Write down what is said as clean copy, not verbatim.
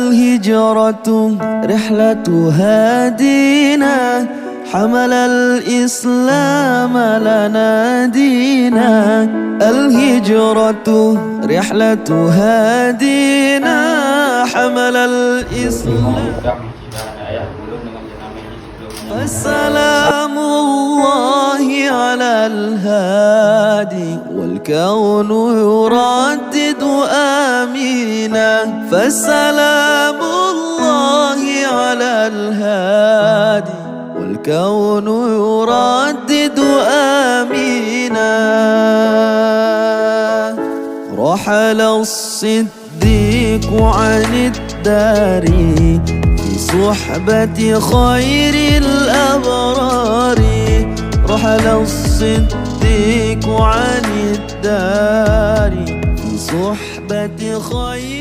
الهجرة رحلة هادينا، حمل الإسلام لنا دينا. الهجرة رحلة هادينا، حمل الإسلام. فسلام الله على الهادي والكون يردد آمينا. فسلام الله على الهادي والكون يردد آمينا. رحل الصديق عن الدار في صحبة خير الأبرار. رحل الصديق عن الدار في صحبة خير